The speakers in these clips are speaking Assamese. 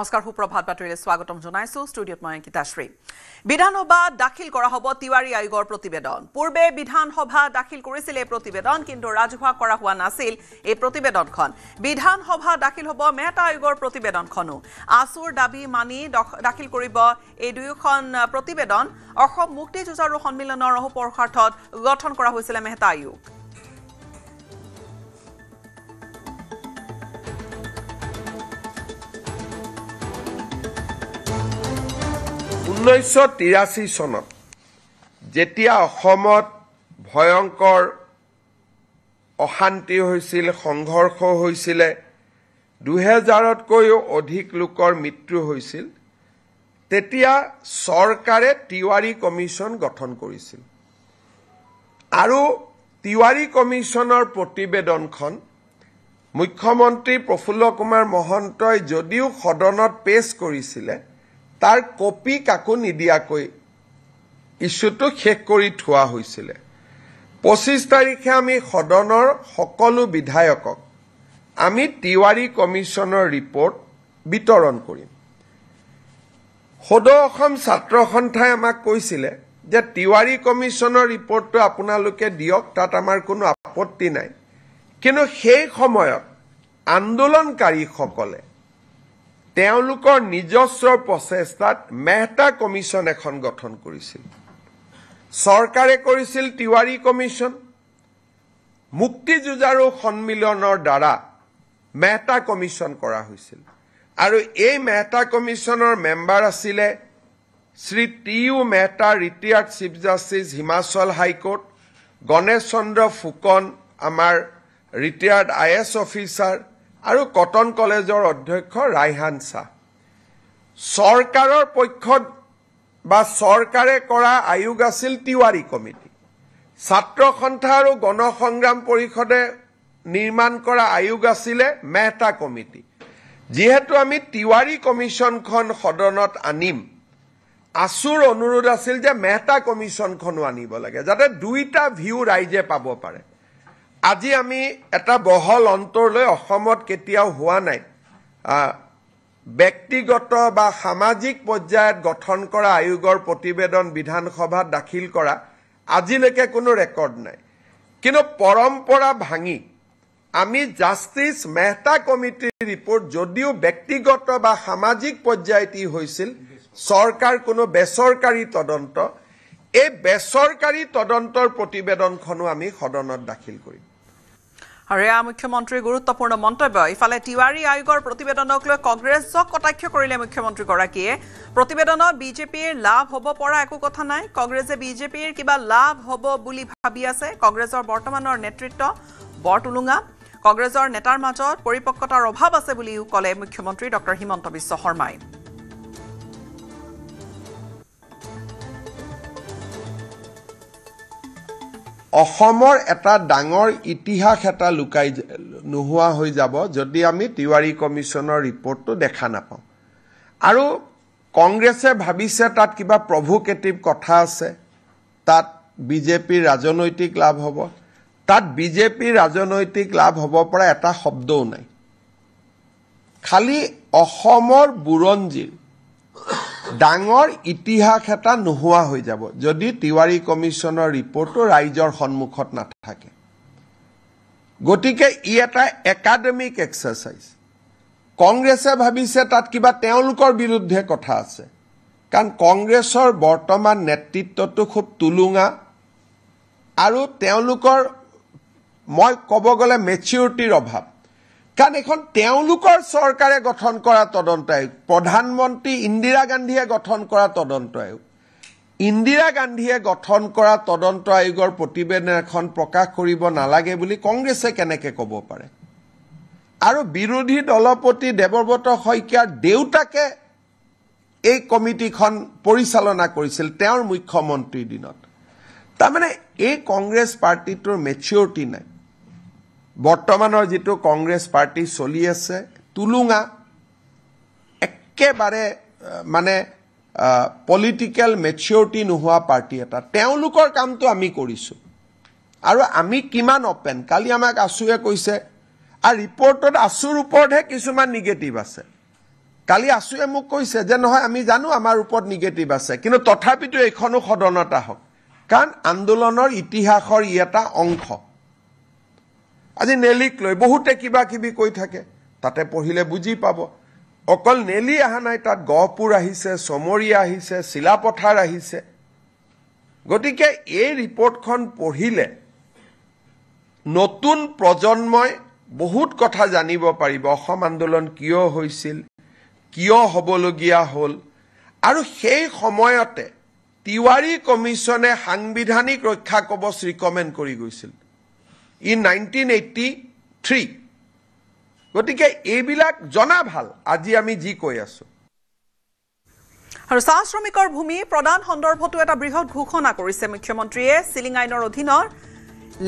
নমস্কাৰ সুপ্ৰভাত বাতৰিলৈ স্বাগতম জনাইছো ষ্টুডিঅত মই অংকিতাশ্ৰী বিধানসভা দাখিল কৰা হ'ব তিৱাৰী আয়োগৰ প্ৰতিবেদন পূৰ্বে বিধানসভা দাখিল কৰিছিল এই প্ৰতিবেদন কিন্তু ৰাজহুৱা কৰা হোৱা নাছিল এই প্ৰতিবেদনখন বিধানসভা দাখিল হ'ব মেহতা আয়োগৰ প্ৰতিবেদনখনো আসুৰ দাবী মানি দাখিল কৰিব এই দুয়োখন প্ৰতিবেদন অসম মুক্তি যুঁজাৰু সন্মিলনৰ অহপৰখাৰ্থত গঠন কৰা হৈছিল মেহতা আয়োগ 1983 চনত যেতিয়া অসমত ভয়ংকৰ অশান্তি হৈছিল সংঘৰ্ষ হৈছিল 2000তকৈও অধিক লোকৰ মৃত্যু হৈছিল তেতিয়া চৰকাৰে তিৱাৰী কমিছন গঠন কৰিছিল আৰু তিৱাৰী কমিছনৰ প্ৰতিবেদনখন মুখ্যমন্ত্ৰী প্ৰফুল্ল কুমাৰ মহন্তই যদিও সদনত পেশ কৰিছিল তাৰ কপি কাকো নিদিয়াকৈ ইস্যুটো শেষ কৰি থোৱা হৈছিল 25 তাৰিখে আমি সদনৰ সকলো বিধায়কক আমি তিৱাৰী কমিছনৰ ৰিপৰ্ট বিতৰণ কৰিম সদৌ অসম ছাত্ৰ সন্থাই আমাক কৈছিল যে তিৱাৰী কমিছনৰ ৰিপৰ্টটো আপোনালোকে দিয়ক তাত আমাৰ কোনো আপত্তি নাই কিন্তু সেই সময়ত আন্দোলনকাৰীসকলে তেওঁলোকৰ নিজস্ব প্ৰচেষ্টাত মেহতা কমিছন এখন গঠন কৰিছিল চৰকাৰে কৰিছিল তিৱাৰী কমিছন মুক্তি যুঁজাৰু সন্মিলনৰ দ্বাৰা মেহতা কমিছন কৰা হৈছিল আৰু এই মেহতা কমিছনৰ মেম্বাৰ আছিল Shri T U Mehta retired chief justice Himachal high court Ganesh Chandra Phukan আমাৰ ৰিটায়াৰ্ড আইএছ অফিচাৰ আৰু কটন কলেজৰ অধ্যক্ষ ৰাইহান শাহ চৰকাৰৰ পক্ষত বা চৰকাৰে কৰা আয়োগ আছিল তিৱাৰী কমিটি ছাত্ৰ সন্থা আৰু গণসংগ্ৰাম পৰিষদে নিৰ্মাণ কৰা আয়োগ আছিল মেহতা কমিটি যেহেতু আমি তিৱাৰী কমিছনখন সদনত আনিম আসুৰ অনুৰোধ আছিল যে মেহতা কমিছনখনো আনিব লাগে যাতে দুইটা ভিউ ৰাইজে পাব পাৰে আজি আমি এটা বহল অন্তৰলৈ অসমত কেতিয়াও হোৱা নাই ব্যক্তিগত বা সামাজিক পৰ্যায়ত গঠন কৰা আয়োগৰ প্ৰতিবেদন বিধানসভাত দাখিল কৰা আজিলৈকে কোনো ৰেকৰ্ড নাই কিন্তু পৰম্পৰা ভাঙি আমি জাষ্টিস মেহতা কমিটিৰ ৰিপৰ্ট যদিও ব্যক্তিগত বা সামাজিক পৰ্যায়ত হৈছিল চৰকাৰ কোনো বেচৰকাৰী তদন্ত এই বেচৰকাৰী তদন্তৰ প্ৰতিবেদনখনো আমি সদনত দাখিল কৰিম হৰিয়া মুখ্যমন্ত্ৰী গুৰুত্বপূৰ্ণ মন্তব্য ইফালে তিৱাৰী আয়োগৰ প্ৰতিবেদনক লৈ কংগ্ৰেছক কটাক্ষ কৰিলে মুখ্যমন্ত্ৰী গৰাকীয়ে প্ৰতিবেদনত বিজেপিৰ লাভ হ'ব পৰা একো কথা নাই কংগ্ৰেছে বিজেপিৰ কিবা লাভ হ'ব বুলি ভাবি আছে কংগ্ৰেছৰ বৰ্তমানৰ নেতৃত্ব বৰটুলুঙা কংগ্ৰেছৰ নেতাৰ মাজত পৰিপক্কতাৰ অভাৱ আছে বুলি ক'লে মুখ্যমন্ত্ৰী ডক্টৰ হিমন্ত বিশ্ব শৰ্মাই অসমৰ এটা ডাঙৰ ইতিহাস এটা লুকাই নোহোৱা হৈ যাব যদি আমি তিৱাৰী কমিছনৰ ৰিপৰ্টটো দেখা নাপাওঁ আৰু কংগ্ৰেছে ভাবিছে তাত কিবা প্ৰভোকেটিভ কথা আছে তাত বিজেপিৰ ৰাজনৈতিক লাভ হ'ব তাত বিজেপিৰ ৰাজনৈতিক লাভ হ'ব পৰা এটা শব্দও নাই খালি অসমৰ বুৰঞ্জীৰ ডাঙৰ ইতিহাস এটা নোহোৱা হৈ যাব যদি তিৱাৰী কমিছনৰ ৰিপৰ্টটো ৰাইজৰ সন্মুখত নাথাকে গতিকে ই এটা একাডেমিক এক্সাৰসাইজ কংগ্ৰেছে ভাবিছে তাত কিবা তেওঁলোকৰ বিৰুদ্ধে কথা আছে কাৰণ কংগ্ৰেছৰ বৰ্তমান নেতৃত্বটো খুব তুলুঙা আৰু তেওঁলোকৰ মই ক'ব গ'লে মেচিউৰিটিৰ অভাৱ কাৰণ এখন তেওঁলোকৰ চৰকাৰে গঠন কৰা তদন্ত আয়োগ প্ৰধানমন্ত্ৰী ইন্দিৰা গান্ধীয়ে গঠন কৰা তদন্ত আয়োগ ইন্দিৰা গান্ধীয়ে গঠন কৰা তদন্ত আয়োগৰ প্ৰতিবেদন এখন প্ৰকাশ কৰিব নালাগে বুলি কংগ্ৰেছে কেনেকৈ ক'ব পাৰে আৰু বিৰোধী দলপতি দেৱব্ৰত শইকীয়াৰ দেউতাকে এই কমিটিখন পৰিচালনা কৰিছিল তেওঁৰ মুখ্যমন্ত্ৰীৰ দিনত তাৰমানে এই কংগ্ৰেছ পাৰ্টিটোৰ মেচিউৰিটি নাই বৰ্তমানৰ যেটো কংগ্ৰেছ পাৰ্টি চলি আছে তুলুঙা একেবাৰে মানে পলিটিক্যাল মেচিউৰিটি নোহোৱা পাৰ্টি এটা তেওঁলোকৰ কামটো আমি কৰিছো আৰু আমি কিমান ওপেন কালি আমাক আসুৱে কৈছে আৰু ৰিপৰ্টত আসুৰ ওপৰতহে কিছুমান নিগেটিভ আছে কালি আছুৱে মোক কৈছে যে নহয় আমি জানো আমাৰ ওপৰত নিগেটিভ আছে কিন্তু তথাপিতো এইখনো সদনত আহক কাৰণ আন্দোলনৰ ইতিহাসৰ ই এটা অংশ আজি নেলিক লৈ বহুতে কিবা কিবি কৈ থাকে তাতে পঢ়িলে বুজি পাব অকল নেলি আহা নাই তাত গহপুৰ আহিছে সমৰীয়া আহিছে শিলাপথাৰ আহিছে গতিকে এই ৰিপৰ্টখন পঢ়িলে নতুন প্ৰজন্মই বহুত কথা জানিব পাৰিব অসম আন্দোলন কিয় হৈছিল কিয় হবলগীয়া হল আৰু সেই সময়তে তিৱাৰী কমিছনে সাংবিধানিক ৰক্ষা কবচ ৰিকমেণ্ড কৰি গৈছিল ইন 1983 গতিকে এইবিলাক জনা ভাল আজি আমি যি কৈ আছো আৰু চাহ শ্ৰমিকৰ ভূমি প্ৰদান সন্দৰ্ভতো এটা বৃহৎ ঘোষণা কৰিছে মুখ্যমন্ত্ৰীয়ে সিলিং আইনৰ অধীনৰ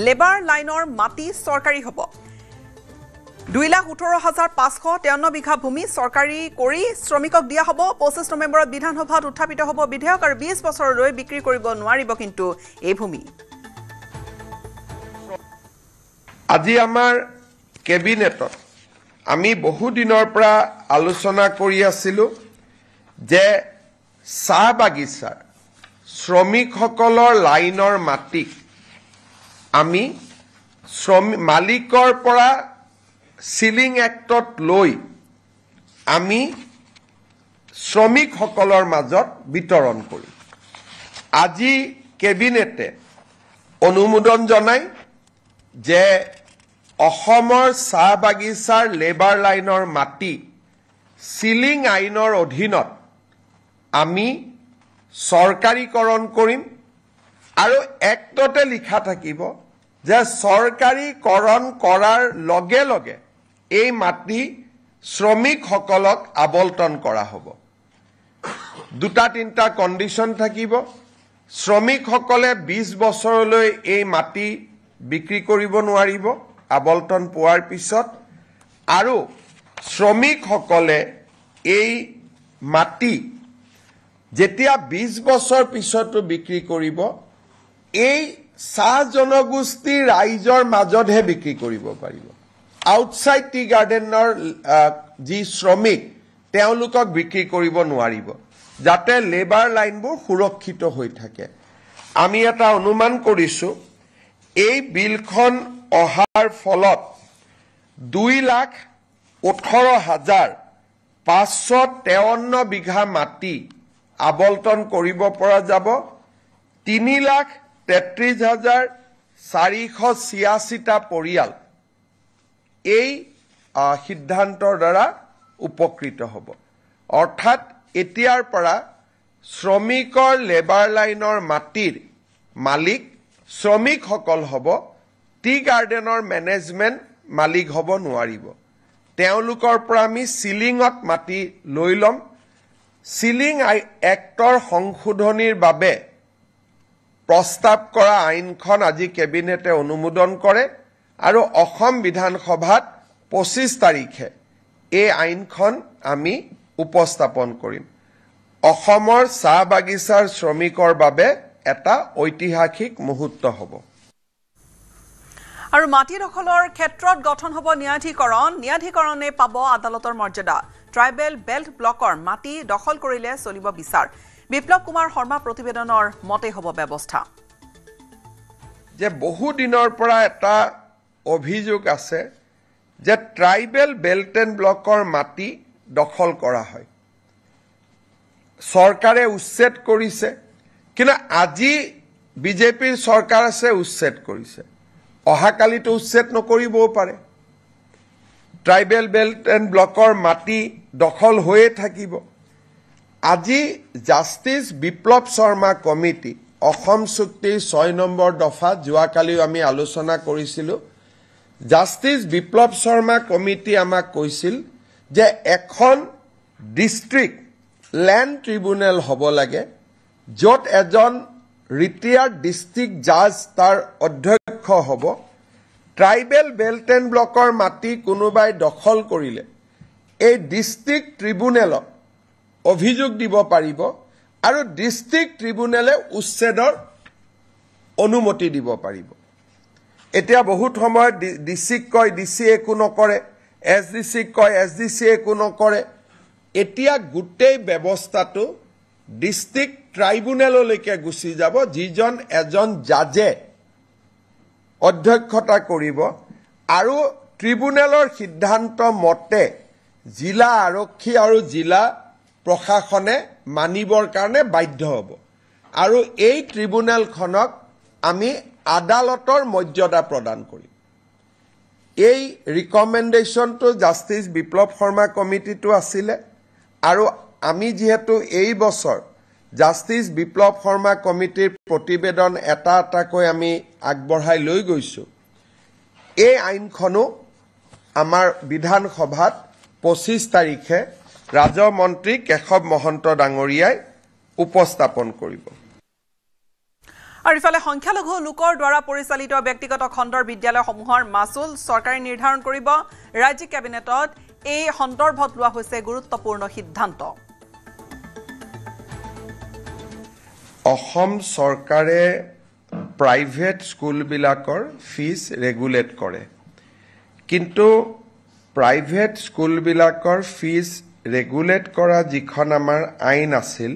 লেবাৰ লাইনৰ মাটি চৰকাৰী হ'ব 2,18,553 বিঘা ভূমি চৰকাৰী কৰি শ্ৰমিকক দিয়া হ'ব 25 নৱেম্বৰত বিধানসভাত উত্থাপিত হ'ব বিধেয়ক আৰু 20 বছৰলৈ বিক্ৰী কৰিব নোৱাৰিব কিন্তু এই ভূমি আজি আমাৰ কেবিনেটত আমি বহু দিনৰ পৰা আলোচনা কৰি আছিলো যে চাহ বাগিচাৰ শ্ৰমিকসকলৰ লাইনৰ মাটি আমি মালিকৰ পৰা সিলিং এক্টত লৈ আমি শ্ৰমিকসকলৰ মাজত বিতৰণ কৰি আজি কেবিনেটে অনুমোদন জনাই যে অসমৰ চাহ বাগিচাৰ লেবাৰ লাইনৰ মাটি সিলিং আইনৰ অধীনত আমি চৰকাৰীকৰণ কৰিম আৰু এক্টতে লিখা থাকিব যে চৰকাৰীকৰণ কৰাৰ লগে লগে এই মাটি শ্ৰমিকসকলক আবলটন কৰা হ'ব দুটা তিনটা কণ্ডিশ্যন থাকিব শ্ৰমিকসকলে 20 বছৰলৈ এই মাটি বিক্ৰী কৰিব নোৱাৰিব আবলটন পোৱাৰ পিছত আৰু শ্ৰমিকসকলে এই মাটি যেতিয়া 20 বছৰ পিছতো বিক্ৰী কৰিব এই চাহ জনগোষ্ঠী ৰাইজৰ মাজতহে বিক্ৰী কৰিব পাৰিব আউটসাইড টি গাৰ্ডেনৰ যি শ্ৰমিক তেওঁলোকক বিক্ৰী কৰিব নোৱাৰিব যাতে লেবাৰ লাইনবোৰ সুৰক্ষিত হৈ থাকে আমি এটা অনুমান কৰিছো এই বিলখন অহাৰ ফলত 2,18,553 বিঘা মাটি আবলটন কৰিব পৰা যাব 3,33,486টা পৰিয়াল এই সিদ্ধান্তৰ দ্বাৰা উপকৃত হ'ব অৰ্থাৎ এতিয়াৰ পৰা শ্ৰমিকৰ লেবাৰ লাইনৰ মাটিৰ মালিক শ্ৰমিকসকল হ'ব টি গাৰ্ডেনৰ মেনেজমেণ্ট মালিক হ'ব নোৱাৰিব তেওঁলোকৰ পৰা আমি সিলিঙত মাটি লৈ ল'ম সিলিং এক্টৰ সংশোধনীৰ বাবে প্ৰস্তাৱ কৰা আইনখন আজি কেবিনেটে অনুমোদন কৰে আৰু অসম বিধানসভাত 25 তাৰিখে এই আইনখন আমি উপস্থাপন কৰিম অসমৰ চাহ বাগিচাৰ শ্ৰমিকৰ বাবে এটা ঐতিহাসিক মুহূৰ্ত হ'ব আৰু মাটি দখলৰ ক্ষেত্ৰত গঠন হ'ব ন্যায়াধিকৰণে পাব আদালতৰ মৰ্যাদা ট্ৰাইবেল বেল্ট ব্লকৰ মাটি দখল কৰিলে চলিব বিচাৰ বিপ্লৱ কুমাৰ শৰ্মা প্ৰতিবেদনৰ মতে হ'ব ব্যৱস্থা যে বহু দিনৰ পৰা এটা অভিযোগ আছে যে ট্ৰাইবেল বেল্ট এণ্ড ব্লকৰ মাটি দখল কৰা হয় চৰকাৰে উচ্ছেদ কৰিছে কিন্তু আজি বিজেপিৰ চৰকাৰ আছে উচ্ছেদ কৰিছে অহাকালিতো উচ্ছেদ নকৰিবও পাৰে ট্ৰাইবেল বেল্ট এণ্ড ব্লকৰ মাটি দখল হৈয়ে থাকিব আজি জাষ্টিস বিপ্লৱ শৰ্মা কমিটি অসম চুক্তিৰ 6 নম্বৰ দফা যোৱাকালিও আমি আলোচনা কৰিছিলো জাষ্টিস বিপ্লৱ শৰ্মা কমিটি আমাক কৈছিল যে এখন ডিস্ট্ৰিক্ট ল্যান্ড ট্ৰিব্যুনেল হ'ব লাগে য'ত এজন ৰিটায়াৰ্ড ডিস্ট্ৰিক্ট জাজ তাৰ অধ্যক্ষ হ'ব ট্ৰাইবেল বেল্ট এণ্ড ব্লকৰ মাটি কোনোবাই দখল কৰিলে এই ডিস্ট্ৰিক্ট ট্ৰিব্যুনেলত অভিযোগ দিব পাৰিব আৰু ডিস্ট্ৰিক্ট ট্ৰিব্যুনেলে উচ্ছেদৰ অনুমতি দিব পাৰিব এতিয়া বহুত সময় ডিসিক কয় ডিসি একো নকৰে এসডিসি কয় এসডিসি একো নকৰে এতিয়া গোটেই ব্যৱস্থাটো ডিস্ট্ৰিক্ট ট্ৰাইব্যুনেললৈকে গুচি যাব, যিজন এজন জাজে অধ্যক্ষতা কৰিব আৰু ট্ৰিব্যুনেলৰ সিদ্ধান্ত মতে জিলা আৰক্ষী আৰু জিলা প্ৰশাসনে মানিবৰ কাৰণে বাধ্য হ'ব আৰু এই ট্ৰিব্যুনেলখনক আমি আদালতৰ মৰ্যাদা প্ৰদান কৰিম। এই ৰিকমেণ্ডেশ্যনটো জাষ্টিছ বিপ্লৱ শৰ্মা কমিটিটো আছিলে আৰু আমি যেহেতু এই বছৰ জাষ্টিছ বিপ্লৱ শৰ্মা কমিটিৰ প্ৰতিবেদন এটা এটাকৈ আমি আগবঢ়াই লৈ গৈছোঁ, এই আইনখনো আমাৰ বিধানসভাত 25 তাৰিখে ৰাজমন্ত্ৰী কেশৱ মহন্ত ডাঙৰীয়াই উপস্থাপন কৰিব। আৰু ইফালে সংখ্যালঘু লোকৰ দ্বাৰা পৰিচালিত ব্যক্তিগত খণ্ডৰ বিদ্যালয়সমূহৰ মাচুল চৰকাৰে নিৰ্ধাৰণ কৰিব। ৰাজ্যিক কেবিনেটত এই সন্দৰ্ভত লোৱা হৈছে গুৰুত্বপূৰ্ণ সিদ্ধান্ত। অসম চৰকাৰে প্ৰাইভেট স্কুলবিলাকৰ ফিজ ৰেগুলেট কৰে, কিন্তু প্ৰাইভেট স্কুলবিলাকৰ ফিজ ৰেগুলেট কৰা যিখন আমাৰ আইন আছিল,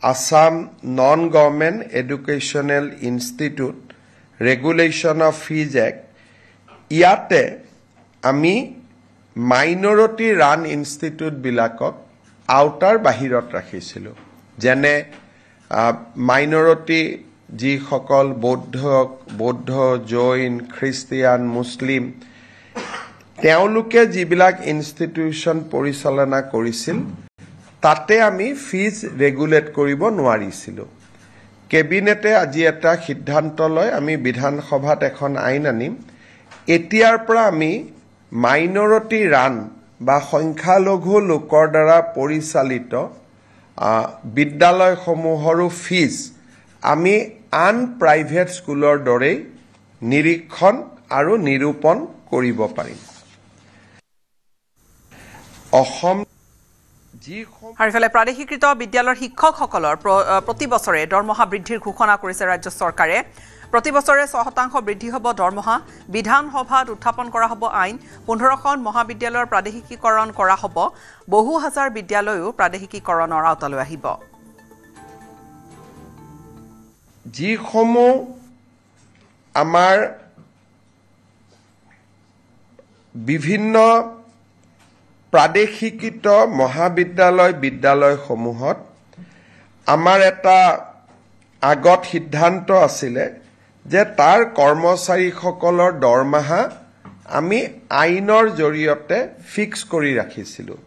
Assam non government educational institute regulation of fees act, ইয়াতে আমি মাইনৰিটি ৰান ইনষ্টিটিউটবিলাকক আওতাৰ বাহিৰত ৰাখিছিলোঁ। যেনে মাইনৰিটি যিসকল বৌদ্ধ, জৈন, খ্ৰীষ্টিয়ান, মুছলিম, তেওঁলোকে যিবিলাক ইনষ্টিটিউশ্যন পৰিচালনা কৰিছিল তাতে আমি ফিজ ৰেগুলেট কৰিব নোৱাৰিছিলোঁ। কেবিনেটে আজি এটা সিদ্ধান্ত লয়, আমি বিধানসভাত এখন আইন আনিম, এতিয়াৰ পৰা আমি মাইনৰিটি ৰান বা সংখ্যালঘু লোকৰ দ্বাৰা পৰিচালিত বিদ্যালয়সমূহৰো ফিজ আমি আন প্ৰাইভেট স্কুলৰ দৰেই নিৰীক্ষণ আৰু নিৰূপণ কৰিব পাৰিম। অসম আৰু ইফালে প্ৰাদেশিকৃত বিদ্যালয়ৰ শিক্ষকসকলৰ প্ৰতি বছৰে দৰমহা বৃদ্ধিৰ ঘোষণা কৰিছে ৰাজ্য চৰকাৰে। প্ৰতি বছৰে 6% বৃদ্ধি হ'ব দৰমহা। বিধানসভাত উত্থাপন কৰা হ'ব আইন। 15খন মহাবিদ্যালয়ৰ প্ৰাদেশিকীকৰণ কৰা হ'ব। বহু হাজাৰ বিদ্যালয়ো প্ৰাদেশিকীকৰণৰ আওতালৈ আহিব। যিসমূহ আমাৰ বিভিন্ন প্ৰাদেশিকৃত বিদ্যালয়সমূহত আমাৰ এটা আগত সিদ্ধান্ত আছিলে যে তাৰ কৰ্মচাৰীসকলৰ দৰমহা আমি আইনৰ জৰিয়তে ফিক্স কৰি ৰাখিছিলোঁ।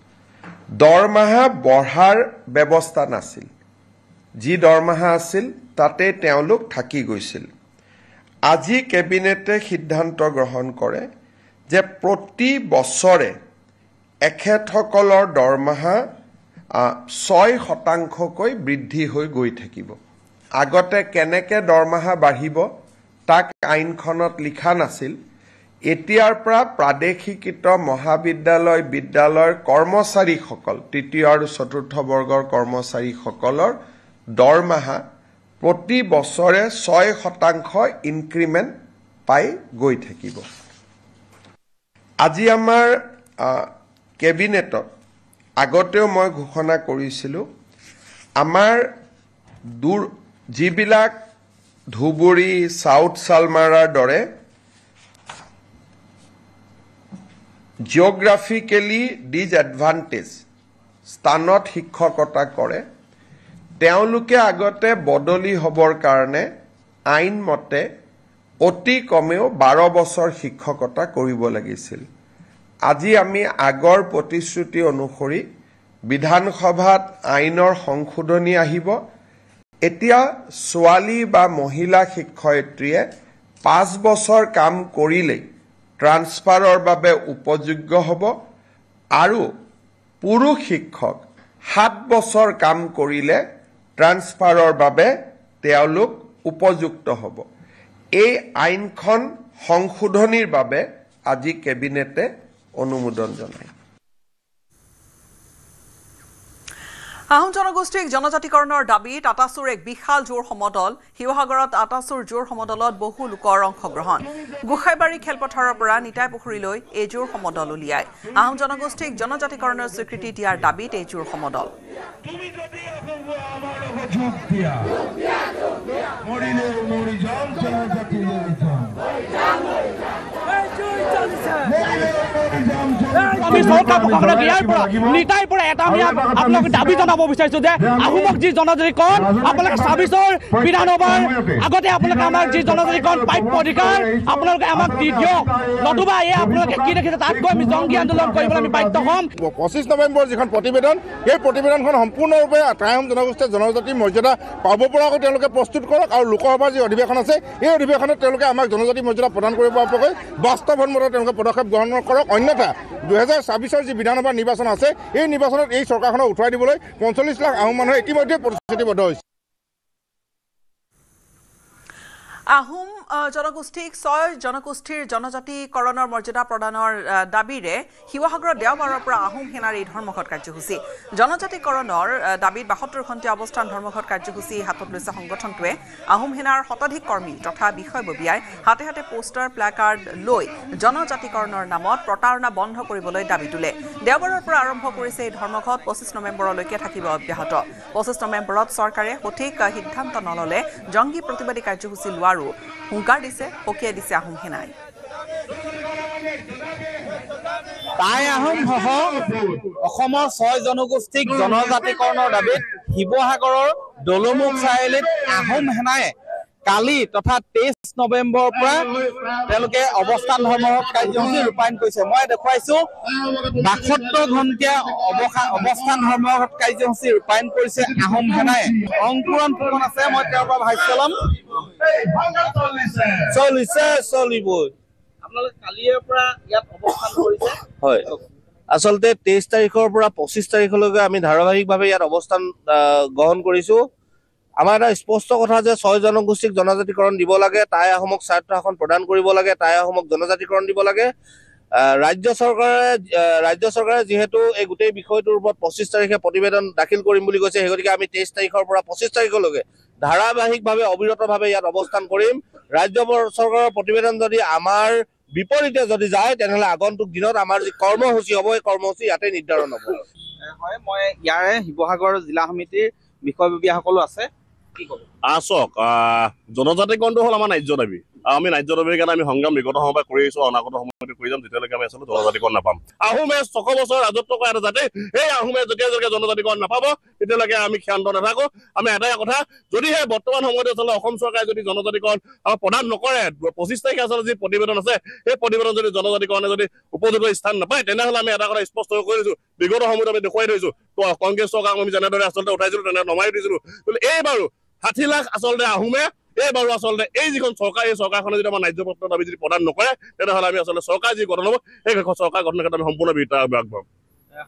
দৰমহা বঢ়াৰ ব্যৱস্থা নাছিল, যি দৰমহা আছিল তাতে তেওঁলোক থাকি গৈছিল। আজি কেবিনেটে সিদ্ধান্ত গ্ৰহণ কৰে যে প্ৰতি বছৰে এখেতসকলৰ দৰমহা 6% বৃদ্ধি হৈ গৈ থাকিব। আগতে কেনেকৈ দৰমহা বাঢ়িব তাক আইনখনত লিখা নাছিল। এতিয়াৰ পৰা প্ৰাদেশিকৃত বিদ্যালয়ৰ কৰ্মচাৰীসকল, তৃতীয় আৰু চতুৰ্থ বৰ্গৰ কৰ্মচাৰীসকলৰ দৰমহা প্ৰতি বছৰে 6% ইনক্ৰিমেণ্ট পাই গৈ থাকিব। আজি আমাৰ কেবিনেটত আগতেও মই ঘোষণা কৰিছিলোঁ, আমাৰ যিবিলাক ধুবুৰী, চাউথ চালমাৰাৰ দৰে জিঅ'গ্ৰাফিকেলি ডিজএডভান্টেজ স্থানত শিক্ষকতা কৰে, তেওঁলোকে আগতে বদলি হ'বৰ কাৰণে আইন মতে অতি কমেও 12 বছৰ শিক্ষকতা কৰিব লাগিছিল। আজি আমি আগৰ প্ৰতিশ্ৰুতি অনুসৰি বিধানসভাত আইনৰ সংশোধনী আহিব। এতিয়া ছোৱালী বা মহিলা শিক্ষয়িত্ৰীয়ে 5 বছৰ কাম কৰিলেই ট্ৰান্সফাৰৰ বাবে উপযোগ্য হ'ব আৰু পুৰুষ শিক্ষক 7 বছৰ কাম কৰিলে ট্ৰান্সফাৰৰ বাবে তেওঁলোক উপযুক্ত হ'ব। এই আইনখন সংশোধনীৰ বাবে আজি কেবিনেটে অনুমোদন জনায়। আহোম জনগোষ্ঠীক জনজাতিকৰণৰ দাবীত আটাচুৰ এক বিশাল জোৰ সমদল শিৱসাগৰত আটাচুৰ জোৰ সমদলত বহু লোকৰ অংশগ্ৰহণ গোসাইবাৰী খেলপথাৰৰ পৰা নিতাই পুখুৰীলৈ এই জোৰ সমদল উলিয়ায় আহোম জনগোষ্ঠীক জনজাতিকৰণৰ স্বীকৃতি দিয়াৰ দাবীত এই জোৰ সমদল আমি চৰকাৰ প্ৰশাসনক ইয়াৰ পৰা নিতাইৰ পৰা এটা আমি আপোনালোকে দাবী জনাব বিচাৰিছো যে আহোমক যি জনজাতিকৰণ আপোনালোকে ২৬ৰ বিধানসভাৰ আগতে আপোনালোকে আমাক যি জনজাতিকৰণ প্ৰাপ্য অধিকাৰ আপোনালোকে আমাক দি দিয়ক নতুবা এই আপোনালোকে কি দেখিছে তাতকৈ আমি জংগী আন্দোলন কৰিবলৈ আমি বাধ্য হ'ম ২৫ নৱেম্বৰ যিখন প্ৰতিবেদন সেই প্ৰতিবেদনখন সম্পূৰ্ণৰূপে টাই আহোম জনগোষ্ঠীৰ জনজাতিৰ মৰ্যাদা পাব পৰাকৈ তেওঁলোকে প্ৰস্তুত কৰক আৰু লোকসভাৰ যি অধিৱেশন আছে এই অধিৱেশনত তেওঁলোকে আমাক জনজাতি মৰ্যাদা প্ৰদান কৰিব পৰাকৈ বাস্তৱসন্মত তেওঁলোকে পদক্ষেপ গ্ৰহণ কৰক অন্যথা ২০২৬ৰ যি বিধানসভা নিৰ্বাচন আছে এই নিৰ্বাচনত এই চৰকাৰখনক উঠুৱাই দিবলৈ ৪৫ লাখ আহোম মানুহে ইতিমধ্যে প্ৰতিশ্ৰুতিবদ্ধ হৈছে আহোম জনগোষ্ঠীক ৬ জনগোষ্ঠীৰ জনজাতিকৰণৰ মৰ্যাদা প্ৰদানৰ দাবীৰে শিৱসাগৰৰ দেওবাৰৰ পৰা আহোম সেনাৰ এই ধৰ্মঘট কাৰ্যসূচী জনজাতিকৰণৰ দাবীত ৭২ ঘণ্টীয়া অৱস্থান ধৰ্মঘট কাৰ্যসূচী হাতত লৈছে সংগঠনটোৱে আহোম সেনাৰ শতাধিক কৰ্মী তথা বিষয়ববীয়াই হাতে হাতে পোষ্টাৰ প্লেকাৰ্ড লৈ জনজাতিকৰণৰ নামত প্ৰতাৰণা বন্ধ কৰিবলৈ দাবী তোলে দেওবাৰৰ পৰা আৰম্ভ কৰিছে এই ধৰ্মঘট ২৫ নৱেম্বৰলৈকে থাকিব অব্যাহত ২৫ নৱেম্বৰত চৰকাৰে সঠিক সিদ্ধান্ত নল'লে জংগী প্ৰতিবাদী কাৰ্যসূচী লোৱাৰো হুংকাৰ দিছে সকীয়াই দিছে আহোম সেনাই টাই আহোম সহ অসমৰ ৬ জনগোষ্ঠীক জনজাতিকৰণৰ দাবীত শিৱসাগৰৰ দলমুখ চাৰিআলিত আহোম সেনাই কালি তথা ২৩ নৱেম্বৰৰ পৰা তেওঁলোকে অৱস্থান ধৰ্মঘট কাৰ্যসূচী ৰূপায়ণ কৰিছে মই দেখুৱাইছো ৭২ ঘণ্টীয়া অৱস্থান ধৰ্মঘট কাৰ্যসূচী ৰূপায়ণ কৰিছে আহোম সেনাই অংকুৰণ ফুকন আছে মই তেওঁৰ পৰা ভাষ্য ল'ম চলিবই আপোনালোকে কালিৰ পৰা ইয়াত অৱস্থান কৰিছে হয় আচলতে ২৩ তাৰিখৰ পৰা ২৫ তাৰিখলৈকে আমি ধাৰাবাহিকভাৱে ইয়াত অৱস্থান গ্ৰহণ কৰিছো আমাৰ এটা স্পষ্ট কথা যে ৬ জনগোষ্ঠীক জনজাতিকৰণ দিব লাগে টাই আহোমক স্বায়ত্ব শাসন প্ৰদান কৰিব লাগে টাই আহোমক জনজাতিকৰণ দিব লাগে ৰাজ্য চৰকাৰে যিহেতু এই গোটেই বিষয়টোৰ ওপৰত ২৫ তাৰিখে প্ৰতিবেদন দাখিল কৰিম বুলি কৈছে সেই গতিকে আমি ২৩ তাৰিখৰ পৰা ২৫ তাৰিখলৈকে ধাৰাবাহিকভাৱে অবিৰতভাৱে ইয়াত অৱস্থান কৰিম ৰাজ্য চৰকাৰৰ প্ৰতিবেদন যদি আমাৰ বিপৰীতে যদি যায় তেনেহ'লে আগন্তুক দিনত আমাৰ যি কৰ্মসূচী হ'ব এই কৰ্মসূচী ইয়াতে নিৰ্ধাৰণ হ'ব হয় মই ইয়াৰে শিৱসাগৰ জিলা সমিতিৰ বিষয়ববীয়াসকলো আছে চাওক জনজাতিকৰণটো হ'ল আমাৰ ন্যায্য দাবী আমি ন্যায্য দাবীৰ কাৰণে আমি সংগ্ৰাম বিগত সময়ৰ পৰা কৰি আহিছো অনাগত সময়তো কৰি যাম যেতিয়ালৈকে আমি আচলতে জনজাতিকৰণ নাপাম আহোমে ৬০০ বছৰ ৰাজত্ব কৰা এটা জাতি সেই আহোমে যেতিয়ালৈকে জনজাতিকৰণ নাপাব তেতিয়ালৈকে আমি ক্ষান্ত নাথাকো আমি এটাই কথা যদিহে বৰ্তমান সময়ত আচলতে অসম চৰকাৰে যদি জনজাতিকৰণ প্ৰদান নকৰে ২৫ তাৰিখে আচলতে যি প্ৰতিবেদন আছে সেই প্ৰতিবেদন যদি জনজাতিকৰণে যদি উপযুক্ত স্থান নাপায় তেনেহ'লে আমি এটা কথা স্পষ্ট কৰি দিছো বিগত সময়ত আমি দেখুৱাই থৈছো কংগ্ৰেছ চৰকাৰক আমি যেনেদৰে আচলতে উঠাইছিলো তেনেদৰে নমাই দিছিলো এইবাৰো ৬০ লাখ আচলতে আহোমে এইবাৰো আচলতে এই যিখন চৰকাৰ এই চৰকাৰখনে যদি আমাৰ ন্যায্যপত্ৰ দাবী যদি প্ৰদান নকৰে তেনেহ'লে আমি আচলতে চৰকাৰ যি গঠন হ'ব সেই চৰকাৰ গঠনৰ ক্ষেত্ৰত আমি সম্পূৰ্ণ বিৰোধিতা আগবঢ়াম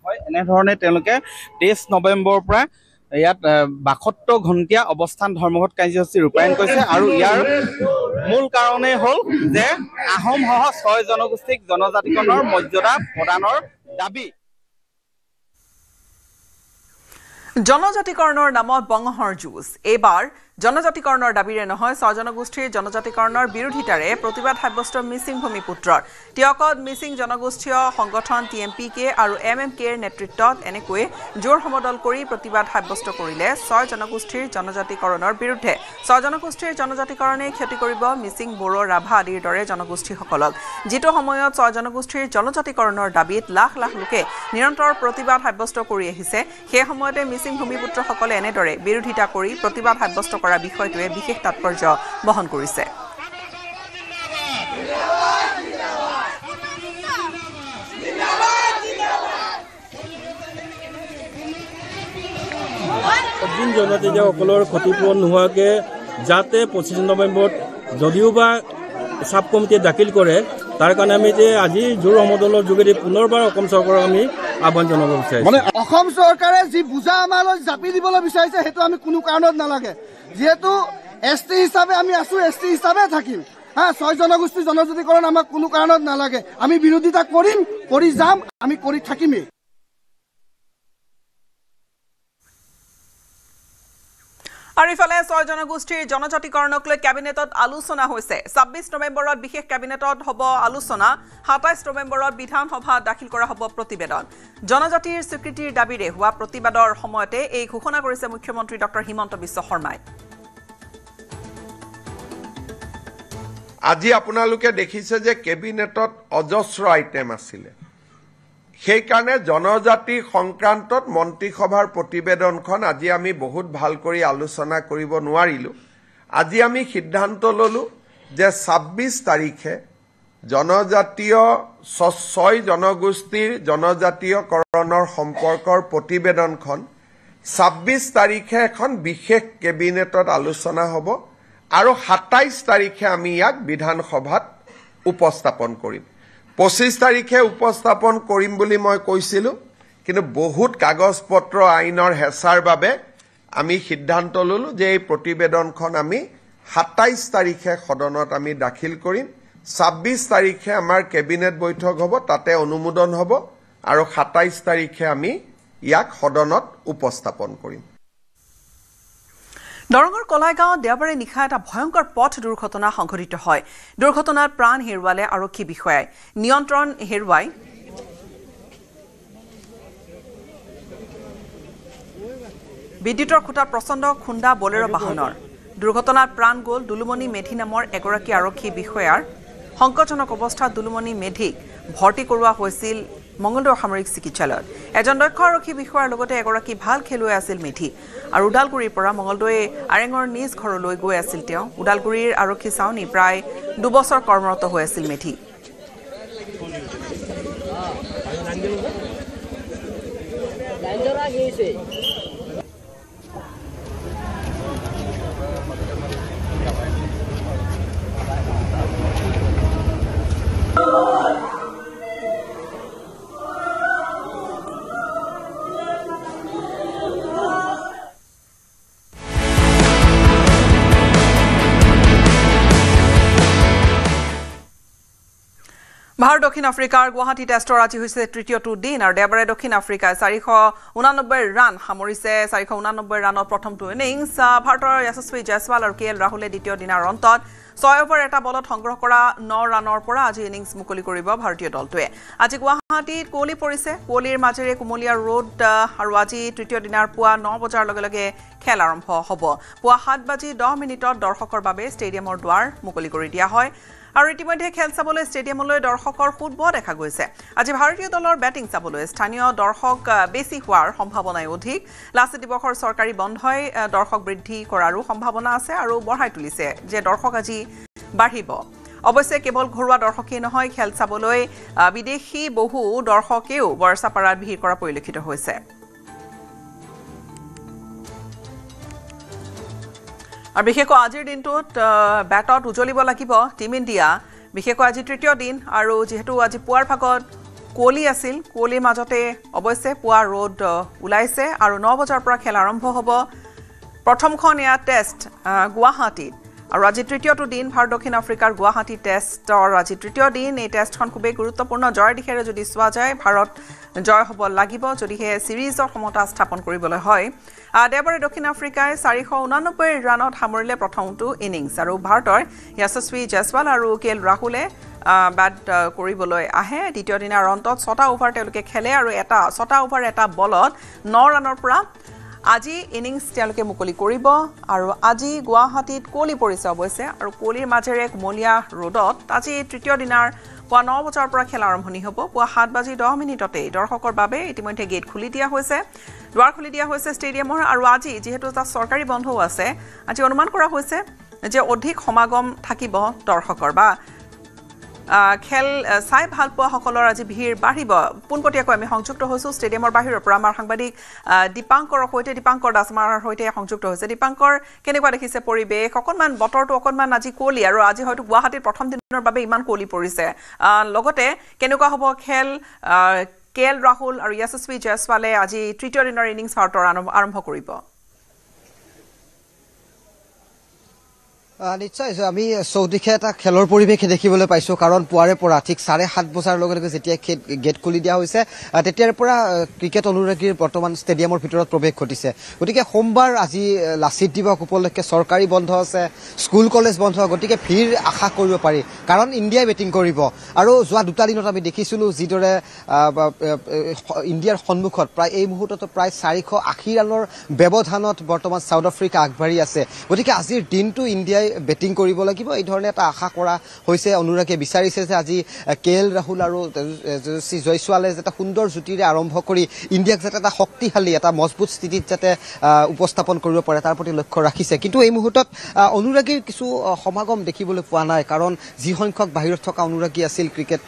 হয় এনেধৰণে তেওঁলোকে ২৩ নৱেম্বৰৰ পৰা ইয়াত ৭২ ঘণ্টীয়া অৱস্থান ধৰ্মঘট কাৰ্যসূচী ৰূপায়ণ কৰিছে আৰু ইয়াৰ মূল কাৰণেই হ'ল যে আহোম সহ ৬ জনগোষ্ঠীক জনজাতিকৰণৰ মৰ্যাদা প্ৰদানৰ দাবী জনজাতিকৰণৰ নামত বঙহৰ যুঁজ এইবাৰ জনজাতিকৰণৰ দাবীৰে নহয় ৬ জনগোষ্ঠীৰ জনজাতিকৰণৰ বিৰোধিতাৰে প্ৰতিবাদ সাব্যস্ত মিচিং ভূমিপুত্ৰৰ টিয়কত মিচিং জনগোষ্ঠীয় সংগঠন TMPK আৰু MMKৰ নেতৃত্বত এনেকৈ জোৰ সমদল কৰি প্ৰতিবাদ সাব্যস্ত কৰিলে ৬ জনগোষ্ঠীৰ জনজাতিকৰণৰ বিৰুদ্ধে ৬ জনগোষ্ঠীৰ জনজাতিকৰণে ক্ষতি কৰিব মিচিং বড়ো ৰাভা আদিৰ দৰে জনগোষ্ঠীসকলক যিটো সময়ত ৬ জনগোষ্ঠীৰ জনজাতিকৰণৰ দাবীত লাখ লাখ লোকে নিৰন্তৰ প্ৰতিবাদ সাব্যস্ত কৰি আহিছে সেই সময়তে মিচিং ভূমিপুত্ৰসকলে এনেদৰে বিৰোধিতা কৰি প্ৰতিবাদ সাব্যস্ত কৰা বিষয়টোৱে বিশেষ তাৎপৰ্য বহন কৰিছে জনজাতিসকলৰ ক্ষতিপূৰণ নোহোৱাকৈ যাতে ২৫ নৱেম্বৰত যদিও বা চাব কমিটিয়ে দাখিল কৰে তাৰ কাৰণে আমি আজি জোৰ সমদলৰ যোগেদি পুনৰবাৰ অসম চৰকাৰক আমি আহ্বান জনাব বিচাৰিছোঁ মানে অসম চৰকাৰে যি বুজা আমালৈ জাপি দিবলৈ বিচাৰিছে সেইটো আমি কোনো কাৰণত নালাগে যিহেতু ST হিচাপে আমি আছো ST হিচাপে থাকিম ৬ জনগোষ্ঠী জনজাতিকৰণ আমাক কোনো কাৰণত নালাগে আমি বিৰোধিতা কৰিম কৰি যাম আমি কৰি থাকিমেই আৰু ইফালে 6 জনগোষ্ঠীৰ জনজাতিকৰণক লৈ কেবিনেটত আলোচনা হৈছে 26 নৱেম্বৰত বিশেষ কেবিনেটত হ'ব আলোচনা 27 নৱেম্বৰত বিধানসভা দাখিল কৰা হ'ব প্ৰতিবেদন জনজাতিৰ স্বীকৃতিৰ দাবীৰে হোৱা প্ৰতিবাদৰ সময়তে এই ঘোষণা কৰিছে মুখ্যমন্ত্ৰী ডক্টৰ হিমন্ত বিশ্ব শৰ্মাই আজি আপোনালোকে দেখিছে যে কেবিনেটত অজস্ৰ আইটেম আছিল সেই কাৰণে জনজাতি সংক্ৰান্তত মন্ত্ৰীসভাৰ প্ৰতিবেদনখন আজি আমি বহুত ভাল কৰি আলোচনা কৰিব নোৱাৰিলো আজি আমি সিদ্ধান্ত ললো যে 26 তাৰিখে জনজাতীয় 6 জনগোষ্ঠীৰ জনজাতীয়কৰণৰ সম্পৰ্কৰ প্ৰতিবেদনখন 26 তাৰিখে এখন বিশেষ কেবিনেটত আলোচনা হ'ব আৰু 27 তাৰিখে আমি ইয়াক বিধানসভাত উপস্থাপন কৰিম 25 তাৰিখে উপস্থাপন কৰিম বুলি মই কৈছিলো কিন্তু বহুত কাগজ পত্ৰ আইনৰ হেছাৰ বাবে আমি সিদ্ধান্ত ললো যে এই প্ৰতিবেদনখন আমি 27 তাৰিখে সদনত আমি দাখিল কৰিম 26 তাৰিখে আমাৰ কেবিনেট বৈঠক হ'ব তাতে অনুমোদন হ'ব আৰু 27 তাৰিখে আমি ইয়াক সদনত উপস্থাপন কৰিম দৰঙৰ কলাইগাঁৱত দেওবাৰে নিশা এটা ভয়ংকৰ পথ দুৰ্ঘটনা সংঘটিত হয় দুৰ্ঘটনাত প্ৰাণ হেৰুৱালে আৰক্ষী বিষয়াই নিয়ন্ত্ৰণ হেৰুৱাই বিদ্যুতৰ খুঁটাত প্ৰচণ্ড খুন্দা বলেৰো বাহনৰ দুৰ্ঘটনাত প্ৰাণ গ'ল দুলুমণি মেধি নামৰ এগৰাকী আৰক্ষী বিষয়াৰ সংকটজনক অৱস্থাত দুলুমণি মেধিক ভৰ্তি কৰোৱা হৈছিল মঙ্গলদৈ সামৰিক চিকিৎসালয়ত এজন দক্ষ আৰক্ষী বিষয়াৰ লগতে এগৰাকী ভাল খেলুৱৈ আছিল মেধি আৰু উদালগুৰিৰ পৰা মঙ্গলদৈ আৰেঙৰ নিজ ঘৰলৈ গৈ আছিল তেওঁ উদালগুৰিৰ আৰক্ষী চাউনি প্ৰায় 2 বছৰ কৰ্মৰত হৈ আছিল মেধি ভাৰত দক্ষিণ আফ্ৰিকাৰ গুৱাহাটী টেষ্টৰ আজি হৈছে তৃতীয়টো দিন আৰু দেওবাৰে দক্ষিণ আফ্ৰিকাই 489 ৰান সামৰিছে 489 ৰানত প্ৰথমটো ইনিংছ ভাৰতৰ যশস্বী জয়সৱাল আৰু কেএল ৰাহুলে দ্বিতীয় দিনৰ অন্তত 6 অভাৰ এটা বলত সংগ্ৰহ কৰা 9 ৰানৰ পৰা আজি ইনিংছ মুকলি কৰিব ভাৰতীয় দলটোৱে আজি গুৱাহাটীত কোহলি পৰিছে কোহলিৰ মাজেৰে কুমলীয়া ৰোড আৰু আজি তৃতীয় দিনৰ পুৱা 9 বজাৰ লগে লগে খেল আৰম্ভ হ'ব পুৱা 7:10 দৰ্শকৰ বাবে ষ্টেডিয়ামৰ দুৱাৰ মুকলি কৰি দিয়া হয় আৰু ইতিমধ্যে খেল চাবলৈ ষ্টেডিয়ামলৈ দৰ্শকৰ খুব দেখা গৈছে আজি ভাৰতীয় দলৰ বেটিং চাবলৈ স্থানীয় দৰ্শক বেছি হোৱাৰ সম্ভাৱনাই অধিক লাচিত দিৱসৰ চৰকাৰী বন্ধই দৰ্শক বৃদ্ধি কৰাৰো সম্ভাৱনা আছে আৰু বঢ়াই তুলিছে যে দৰ্শক আজি বাঢ়িব অৱশ্যে কেৱল ঘৰুৱা দৰ্শকেই নহয় খেল চাবলৈ বিদেশী বহু দৰ্শকেও বৰছাপাৰাত ভিৰ কৰা পৰিলক্ষিত হৈছে আৰু বিশেষকৈ আজিৰ দিনটোত ব্যাটত উজলিব লাগিব টিম ইণ্ডিয়া বিশেষকৈ আজি তৃতীয় দিন আৰু যেহেতু আজি পুৱাৰ ভাগত কোহলি আছিল কোহলিৰ মাজতে অৱশ্যে পুৱা ৰোড ওলাইছে আৰু 9 বজাৰ পৰা খেল আৰম্ভ হ'ব প্ৰথমখন এয়া টেষ্ট গুৱাহাটীত আৰু আজি তৃতীয়টো দিন ভাৰত দক্ষিণ আফ্ৰিকাৰ গুৱাহাটী টেষ্টৰ আজি তৃতীয় দিন এই টেষ্টখন খুবেই গুৰুত্বপূৰ্ণ জয়ৰ দিশেৰে যদি চোৱা যায় ভাৰত জয় হ'ব লাগিব যদিহে সিৰিজৰ সমতা স্থাপন কৰিবলৈ হয় দেওবাৰে দক্ষিণ আফ্ৰিকাই 489 ৰানত সামৰিলে প্ৰথমটো ইনিংছ আৰু ভাৰতৰ যশস্বী জয়সৱাল আৰু কেএল ৰাহুলে ব্যাট কৰিবলৈ আহে দ্বিতীয় দিনৰ অন্তত 6টা অভাৰ তেওঁলোকে খেলে আৰু 6টা অভাৰ এটা বলত 9 ৰানৰ পৰা আজি ইনিংছ তেওঁলোকে মুকলি কৰিব আৰু আজি গুৱাহাটীত কোহলি পৰিছে অৱশ্যে আৰু কোহলিৰ মাজেৰে কুমলীয়া ৰোডত আজি তৃতীয় দিনৰ পুৱা 9 বজাৰ পৰা খেল আৰম্ভণি হ'ব পুৱা 7:10 দৰ্শকৰ বাবে ইতিমধ্যে গেট খুলি দিয়া হৈছে দুৱাৰ খুলি দিয়া হৈছে ষ্টেডিয়ামৰ আৰু আজি যেহেতু এটা চৰকাৰী বন্ধও আছে আজি অনুমান কৰা হৈছে যে অধিক সমাগম থাকিব দৰ্শকৰ বা খেল চাই ভাল পোৱা সকলৰ আজি ভিৰ বাঢ়িব পোনপটীয়াকৈ আমি সংযুক্ত হৈছো ষ্টেডিয়ামৰ বাহিৰৰ পৰা আমাৰ সাংবাদিক দীপাংকৰ দাস আমাৰ সৈতে সংযুক্ত হৈছে দীপাংকৰ কেনেকুৱা দেখিছে পৰিৱেশ অকণমান বতৰটো অকণমান আজি কোহলি আৰু আজি হয়তো গুৱাহাটীৰ প্ৰথম দিনৰ বাবে ইমান কোহলি পৰিছে লগতে কেনেকুৱা হ'ব খেল কেএল ৰাহুল আৰু যশস্বী জয়সৱালে আজি তৃতীয় দিনৰ ইনিংছ ভাৰতৰ আৰম্ভ কৰিব নিশ্চয় আমি চৌদিশে এটা খেলৰ পৰিৱেশ দেখিবলৈ পাইছো কাৰণ পুৱাৰে পৰা ঠিক 7:30 বজাৰ লগে লগে যেতিয়া গেট খুলি দিয়া হৈছে তেতিয়াৰ পৰা ক্ৰিকেট অনুৰাগীৰ বৰ্তমান ষ্টেডিয়ামৰ ভিতৰত প্ৰৱেশ ঘটিছে গতিকে সোমবাৰ আজি লাচিত দিৱস উপলক্ষে চৰকাৰী বন্ধ আছে স্কুল কলেজ বন্ধ গতিকে ভিৰ আশা কৰিব পাৰি কাৰণ ইণ্ডিয়াই বেটিং কৰিব আৰু যোৱা দুটা দিনত আমি দেখিছিলো যিদৰে ইণ্ডিয়াৰ সন্মুখত প্ৰায় এই মুহূৰ্তত প্ৰায় 480 ৰানৰ ব্যৱধানত বৰ্তমান সাউথ আফ্ৰিকা আগবাঢ়ি আছে গতিকে আজিৰ দিনটো ইণ্ডিয়াই বেটিং কৰিব লাগিব এই ধৰণে এটা আশা কৰা হৈছে অনুৰাগীয়ে বিচাৰিছে যে আজি কেএল ৰাহুল আৰু তেজস্বী জয়সৱালে এটা সুন্দৰ জুটিৰে আৰম্ভ কৰি ইণ্ডিয়াক যাতে এটা শক্তিশালী এটা মজবুত স্থিতিত যাতে উপস্থাপন কৰিব পাৰে তাৰ প্ৰতি লক্ষ্য ৰাখিছে কিন্তু এই মুহূৰ্তত অনুৰাগীৰ কিছু সমাগম দেখিবলৈ পোৱা নাই কাৰণ যি সংখ্যক বাহিৰত থকা অনুৰাগী আছিল ক্ৰিকেট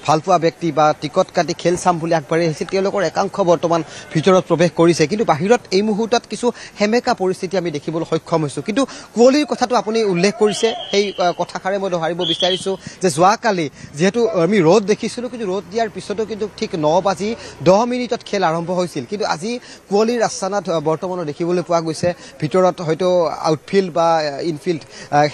ভালপোৱা ব্যক্তি বা টিকট কাটি খেল চাম বুলি আগবাঢ়ি আহিছিল তেওঁলোকৰ একাংশ বৰ্তমান ভিতৰত প্ৰৱেশ কৰিছে কিন্তু বাহিৰত এই মুহূৰ্তত কিছু হেমেকা পৰিস্থিতি আমি দেখিবলৈ সক্ষম হৈছো কিন্তু কোহলিৰ কথাটো আপুনি উল্লেখ কৰিছে সেই কথাষাৰে মই দোহাৰিব বিচাৰিছো যে যোৱাকালি যেহেতু আমি ৰ'দ দেখিছিলো কিন্তু ৰ'দ দিয়াৰ পিছতো কিন্তু ঠিক 9:10 খেল আৰম্ভ হৈছিল কিন্তু আজি কোহলিৰ আস্থানাত বৰ্তমানো দেখিবলৈ পোৱা গৈছে ভিতৰত হয়তো আউটফিল্ড বা ইনফিল্ড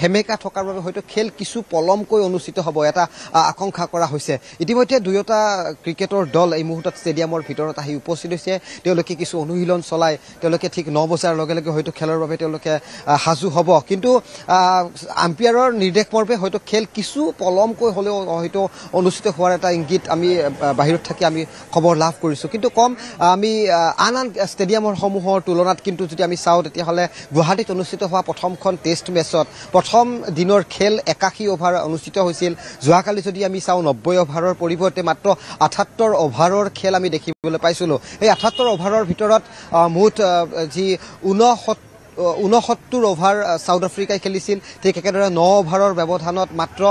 হেমেকা থকাৰ বাবে হয়তো খেল কিছু পলমকৈ অনুষ্ঠিত হ'ব এটা আকাংক্ষা কৰা হৈছে ইতিমধ্যে দুয়োটা ক্ৰিকেটৰ দল এই মুহূৰ্তত ষ্টেডিয়ামৰ ভিতৰত আহি উপস্থিত হৈছে তেওঁলোকে কিছু অনুশীলন চলাই তেওঁলোকে ঠিক 9 বজাৰ লগে লগে হয়তো খেলৰ বাবে তেওঁলোকে সাজু হ'ব কিন্তু আম্পায়াৰৰ নিৰ্দেশ মৰ্মে হয়তো খেল কিছু পলমকৈ হ'লেও হয়তো অনুষ্ঠিত হোৱাৰ এটা ইংগিত আমি বাহিৰত থাকি আমি খবৰ লাভ কৰিছো কিন্তু কম আমি আন ষ্টেডিয়ামৰ সমূহৰ তুলনাত কিন্তু যদি আমি চাওঁ তেতিয়াহ'লে গুৱাহাটীত অনুষ্ঠিত হোৱা প্ৰথমখন টেষ্ট মেচত প্ৰথম দিনৰ খেল 81 অভাৰ অনুষ্ঠিত হৈছিল যোৱাকালি যদি আমি চাওঁ 90 অভাৰৰ পৰিৱৰ্তে মাত্ৰ 78 অভাৰৰ খেল আমি দেখিবলৈ পাইছিলো এই 78 অভাৰৰ ভিতৰত মুঠ যি 69 অভাৰ সাউথ আফ্ৰিকাই খেলিছিল ঠিক একেদৰে 9 অভাৰৰ ব্যৱধানত মাত্ৰ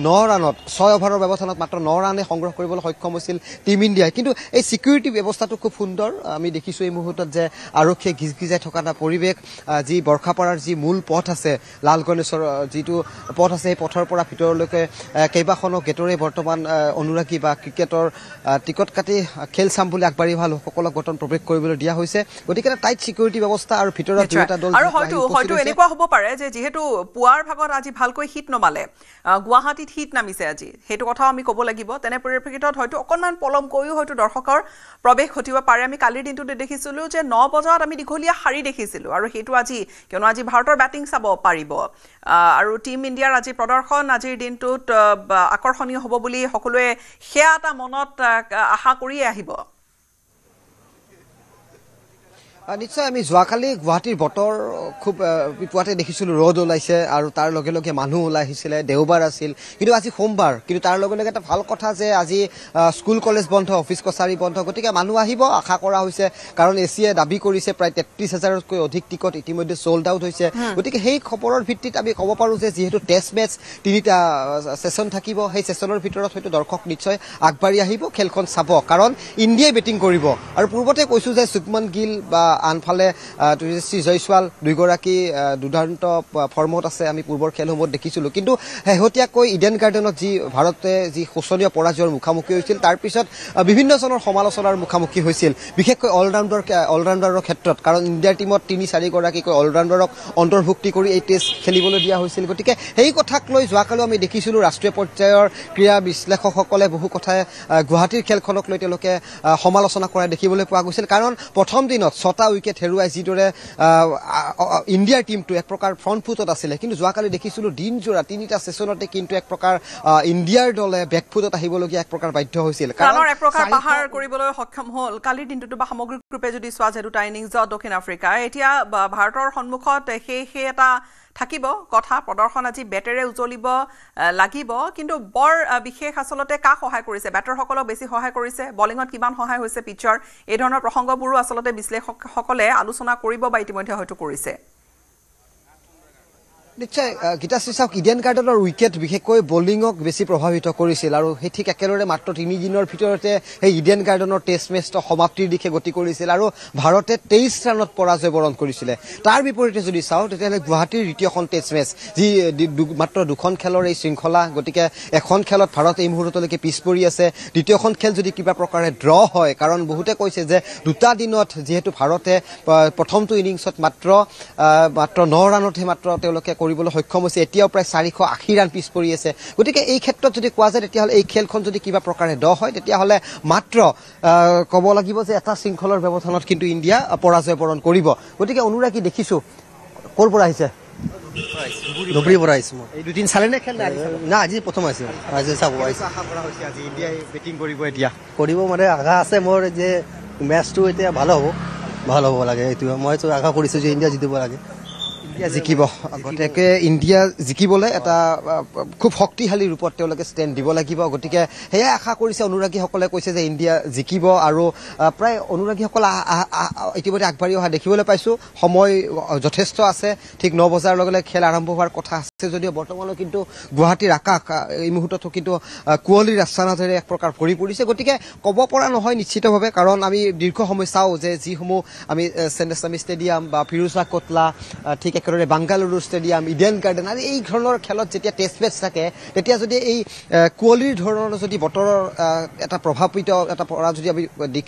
9 ৰানত 6 অভাৰৰ ব্যৱধানত মাত্ৰ 9 ৰানে সংগ্ৰহ কৰিবলৈ সক্ষম হৈছিল টিম ইণ্ডিয়াই কিন্তু এই সিকিউৰিটি ব্যৱস্থাটো খুব সুন্দৰ আমি দেখিছো এই মুহূৰ্তত যে আৰক্ষীয়ে গিজগিজাই থকা এটা পৰিৱেশ যি বৰ্ষাপাৰাৰ যি মূল পথ আছে লাল গণেশৰ যিটো পথ আছে এই পথৰ পৰা ভিতৰলৈকে কেইবাখনো গেটৰে বৰ্তমান অনুৰাগী বা ক্ৰিকেটৰ টিকট কাটি খেল চাম বুলি আগবাঢ়ি অহা লোকসকলক বৰ্তমান প্ৰৱেশ কৰিবলৈ দিয়া হৈছে গতিকে টাইট সিকিউৰিটি ব্যৱস্থা আৰু ভিতৰত দুটা দল আৰু হয়তো এনেকুৱা হ'ব পাৰে যে যেহেতু পুৱাৰ ভাগত আজি ভালকৈ হিট নমালে গুৱাহাটীত হিট নামিছে আজি সেইটো কথাও আমি ক'ব লাগিব তেনে পৰিপ্ৰেক্ষিতত হয়তো অকণমান পলমকৈও হয়তো দৰ্শকৰ প্ৰৱেশ ঘটিব পাৰে আমি কালিৰ দিনটোতে দেখিছিলোঁ যে 9 বজাত আমি দীঘলীয়া শাৰী দেখিছিলোঁ আৰু সেইটো আজি কিয়নো আজি ভাৰতৰ বেটিং চাব পাৰিব আৰু টিম ইণ্ডিয়াৰ আজি প্ৰদৰ্শন আজিৰ দিনটোত আকৰ্ষণীয় হ'ব বুলি সকলোৱে সেয়া এটা মনত আশা কৰিয়ে আহিব নিশ্চয় আমি যোৱাকালি গুৱাহাটীৰ বতৰ খুব পুৱাতে দেখিছিলোঁ ৰ'দ ওলাইছে আৰু তাৰ লগে লগে মানুহ ওলাই আহিছিলে দেওবাৰ আছিল কিন্তু আজি সোমবাৰ কিন্তু তাৰ লগে লগে এটা ভাল কথা যে আজি স্কুল কলেজ বন্ধ অফিচ কছাৰী বন্ধ গতিকে মানুহ আহিব আশা কৰা হৈছে কাৰণ এছিয়ে দাবী কৰিছে প্ৰায় 33,000তকৈ অধিক টিকট ইতিমধ্যে সোল্ড আউট হৈছে গতিকে সেই খবৰৰ ভিত্তিত আমি ক'ব পাৰোঁ যে যিহেতু টেষ্ট মেচ 3টা সেশন থাকিব সেই সেশনৰ ভিতৰত হয়তো দৰ্শক নিশ্চয় আগবাঢ়ি আহিব খেলখন চাব কাৰণ ইণ্ডিয়াই বেটিং কৰিব আৰু পূৰ্বতে কৈছোঁ যে শুভমন গিল বা আনফালে তেজস্বী জয়সৱাল দুইগৰাকী দুৰ্দান্ত ফৰ্মত আছে আমি পূৰ্বৰ খেলসমূহত দেখিছিলোঁ কিন্তু শেহতীয়াকৈ ইডেন গাৰ্ডেনত যি ভাৰতে যি শোচনীয় পৰাজয়ৰ মুখামুখি হৈছিল তাৰপিছত বিভিন্নজনৰ সমালোচনাৰ মুখামুখি হৈছিল বিশেষকৈ অলৰাউণ্ডাৰৰ ক্ষেত্ৰত কাৰণ ইণ্ডিয়াৰ টিমত 3-4 গৰাকীকৈ অলৰাউণ্ডাৰক অন্তৰ্ভুক্তি কৰি এই টেষ্ট খেলিবলৈ দিয়া হৈছিল গতিকে সেই কথাক লৈ যোৱাকালিও আমি দেখিছিলোঁ ৰাষ্ট্ৰীয় পৰ্যায়ৰ ক্ৰীড়া বিশ্লেষকসকলে বহু কথাই গুৱাহাটীৰ খেলখনক লৈ তেওঁলোকে সমালোচনা কৰা দেখিবলৈ পোৱা গৈছিল কাৰণ প্ৰথম দিনত 6টা উইকেট হেৰুৱাই যিদৰে ইণ্ডিয়াৰ টিমটো এক প্ৰকাৰ ফ্ৰণ্ট ফুটত আছিলে কিন্তু যোৱাকালি দেখিছিলোঁ দিনজোৰা 3টা সেশনতে কিন্তু এক প্ৰকাৰ ইণ্ডিয়াৰ দলে বেকফুটত আহিবলগীয়া এক প্ৰকাৰ বাধ্য হৈছিল কাৰণ এক প্ৰকাৰ পাহাৰ কৰিবলৈ সক্ষম হ'ল কালিৰ দিনটোতো বা সামগ্ৰিক ৰূপে যদি চোৱা যে দুটা ইনিংছত দক্ষিণ আফ্ৰিকা এতিয়া ভাৰতৰ সন্মুখত সেই এটা থাকিব কথা প্ৰদৰ্শন আজি বেটেৰে উজলিব লাগিব কিন্তু বৰ বিশেষ আচলতে কাক সহায় কৰিছে বেটাৰসকলক বেছি সহায় কৰিছে বলিঙত কিমান সহায় হৈছে পিচৰ এই ধৰণৰ প্ৰসংগবোৰো আচলতে বিশ্লেষকসকলে আলোচনা কৰিব বা ইতিমধ্যে হয়তো কৰিছে নিশ্চয় গীতাশ্ৰী চাওক ইডেন গাৰ্ডেনৰ উইকেট বিশেষকৈ বলিঙক বেছি প্ৰভাৱিত কৰিছিল আৰু সেই ঠিক একেদৰে মাত্ৰ 3 দিনৰ ভিতৰতে সেই ইডেন গাৰ্ডেনৰ টেষ্ট মেচটো সমাপ্তিৰ দিশে গতি কৰিছিল আৰু ভাৰতে 23 ৰানত পৰাজয় বৰণ কৰিছিলে তাৰ বিপৰীতে যদি চাওঁ তেতিয়াহ'লে গুৱাহাটীৰ দ্বিতীয়খন টেষ্ট মেচ যি মাত্ৰ 2খন খেলৰ এই শৃংখলা গতিকে এখন খেলত ভাৰত এই মুহূৰ্তলৈকে পিছ পৰি আছে দ্বিতীয়খন খেল যদি কিবা প্ৰকাৰে ড্ৰ হয় কাৰণ বহুতে কৈছে যে দুটা দিনত যিহেতু ভাৰতে প্ৰথমটো ইনিংছত মাত্ৰ 9 ৰানতহে মাত্ৰ তেওঁলোকে কৰিবলৈ সক্ষম হৈছে এতিয়াও প্ৰায় 480 ৰান পিছ পৰি আছে গতিকে এই ক্ষেত্ৰত যদি কোৱা যায় তেতিয়াহ'লে এই খেলখন যদি কিবা প্ৰকাৰে ড হয় তেতিয়াহ'লে মাত্ৰ ক'ব লাগিব যে এটা শৃংখলৰ ব্যৱধানত কিন্তু ইণ্ডিয়া পৰাজয় বৰণ কৰিব গতিকে অনুৰাগী দেখিছোঁ ক'ৰ পৰা আহিছে ধুবুৰীৰ পৰা আহিছোঁ মই এই দুদিন চালে নে খেল না আজি প্ৰথম আহিছোঁ আজি চাব আহিছোঁ আশা কৰা হৈছে আজি ইণ্ডিয়াই বেটিং কৰিব এতিয়া কৰিব মানে আশা আছে মোৰ যে মেটচটো এতিয়া ভাল হ'ব লাগে এইটো মইতো আশা কৰিছোঁ যে ইণ্ডিয়া জিকিব লাগে ইণ্ডিয়া জিকিব আগতীয়াকৈ ইণ্ডিয়া জিকিবলৈ এটা খুব শক্তিশালী ৰূপত তেওঁলোকে ষ্টেণ্ড দিব লাগিব গতিকে সেয়াই আশা কৰিছে অনুৰাগীসকলে কৈছে যে ইণ্ডিয়া জিকিব আৰু প্ৰায় অনুৰাগীসকল ইতিমধ্যে আগবাঢ়ি অহা দেখিবলৈ পাইছোঁ সময় যথেষ্ট আছে ঠিক 9 বজাৰ লগে লগে খেল আৰম্ভ হোৱাৰ কথা আছে যদিও বৰ্তমানো কিন্তু গুৱাহাটীৰ আকাশ এই মুহূৰ্ততো কিন্তু কুঁৱলীৰ আচ্ছাদনেৰে এক প্ৰকাৰ ভৰি পৰিছে গতিকে ক'ব পৰা নহয় নিশ্চিতভাৱে কাৰণ আমি দীৰ্ঘ সময় চাওঁ যে যিসমূহ আমি চেন্নাস্বামী ষ্টেডিয়াম বা ফিৰোজা কোটলা ঠিক একেদৰে বাংগালুৰু ষ্টেডিয়াম ইডেন গাৰ্ডেন আৰু এই ধৰণৰ খেলত যেতিয়া টেষ্ট মেচ থাকে তেতিয়া যদি এই কুঁৱলীৰ ধৰণৰ যদি বতৰৰ এটা প্ৰভাৱিত এটা পৰা যদি আমি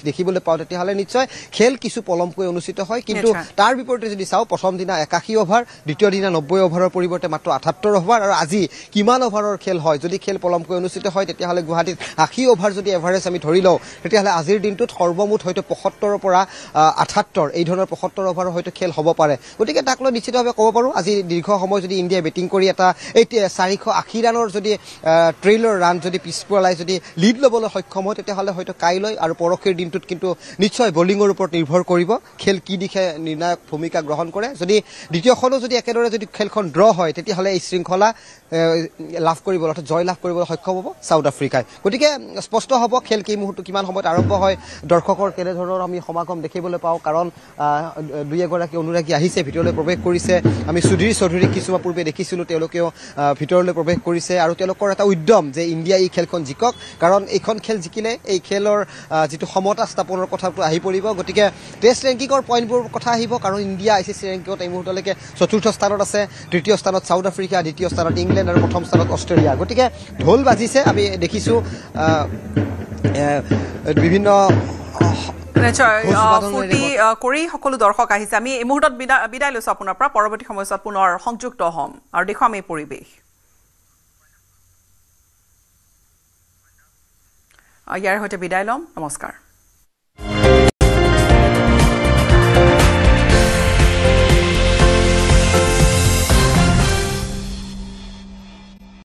দেখিবলৈ পাওঁ তেতিয়াহ'লে নিশ্চয় খেল কিছু পলমকৈ অনুষ্ঠিত হয় কিন্তু তাৰ বিপৰীতে যদি চাওঁ প্ৰথম দিনা 81 অভাৰ দ্বিতীয় দিনা 90 অভাৰৰ পৰিৱৰ্তে মাত্ৰ 78 অভাৰ আৰু আজি কিমান অভাৰৰ খেল হয় যদি খেল পলমকৈ অনুষ্ঠিত হয় তেতিয়াহ'লে গুৱাহাটীত 80 অভাৰ যদি এভাৰেজ আমি ধৰি লওঁ তেতিয়াহ'লে আজিৰ দিনটোত সৰ্বমুঠ হয়তো 75ৰ পৰা 78 এই ধৰণৰ 75 অভাৰৰ হয়তো খেল হ'ব পাৰে গতিকে তাক লৈ নিশ্চিতভাৱে ক'ব পাৰোঁ আজি দীৰ্ঘ সময় যদি ইণ্ডিয়াই বেটিং কৰি এটা এই 480 ৰানৰ যদি ট্ৰেইলৰ ৰান যদি পিছপৰাই যদি লিড ল'বলৈ সক্ষম হয় তেতিয়াহ'লে হয়তো কাইলৈ আৰু পৰহিৰ দিনটোত কিন্তু নিশ্চয় বলিঙৰ ওপৰত নিৰ্ভৰ কৰিব খেল কি দিশে নিৰ্ণায়ক ভূমিকা গ্ৰহণ কৰে যদি দ্বিতীয়খনো যদি একেদৰে যদি খেলখন ড্ৰ হয় তেতিয়াহ'লে এই শৃংখলা লাভ কৰিবলৈ অৰ্থাৎ জয় লাভ কৰিবলৈ সক্ষম হ'ব চাউথ আফ্ৰিকাই গতিকে স্পষ্ট হ'ব খেল কি মুহূৰ্ত কিমান সময়ত আৰম্ভ হয় দৰ্শকৰ কেনেধৰণৰ আমি সমাগম দেখিবলৈ পাওঁ কাৰণ দুই এগৰাকী অনুৰাগী আহিছে ভিতৰলৈ প্ৰৱেশ কৰিছে আমি সুধীৰ চৌধুৰীক কিছুমান পূৰ্বে দেখিছিলোঁ তেওঁলোকেও ভিতৰলৈ প্ৰৱেশ কৰিছে আৰু তেওঁলোকৰ এটা উদ্যম যে ইণ্ডিয়া এই খেলখন জিকক কাৰণ এইখন খেল জিকিলে এই খেলৰ যিটো সমতা স্থাপনৰ কথাটো আহি পৰিব গতিকে টেষ্ট ৰেংকিঙৰ পইণ্টবোৰ কথা আহিব কাৰণ ইণ্ডিয়া ICC ৰেংকিঙত এই মুহূৰ্তলৈকে 4ৰ্থ স্থানত আছে তৃতীয় স্থানত চাউথ আফ্ৰিকা দ্বিতীয় স্থানত ইংলেণ্ড আৰু প্ৰথম স্থানত অষ্ট্ৰেলিয়া গতিকে ঢোল বাজিছে আমি দেখিছোঁ বিভিন্ন নিশ্চয় ফূৰ্তি কৰি সকলো দৰ্শক আহিছে আমি এই মুহূৰ্তত বিদায় লৈছোঁ আপোনাৰ পৰা পৰৱৰ্তী সময়ছোৱাত পুনৰ সংযুক্ত হ'ম আৰু দেখুৱাম এই পৰিৱেশ ইয়াৰ সৈতে বিদায় ল'ম নমস্কাৰ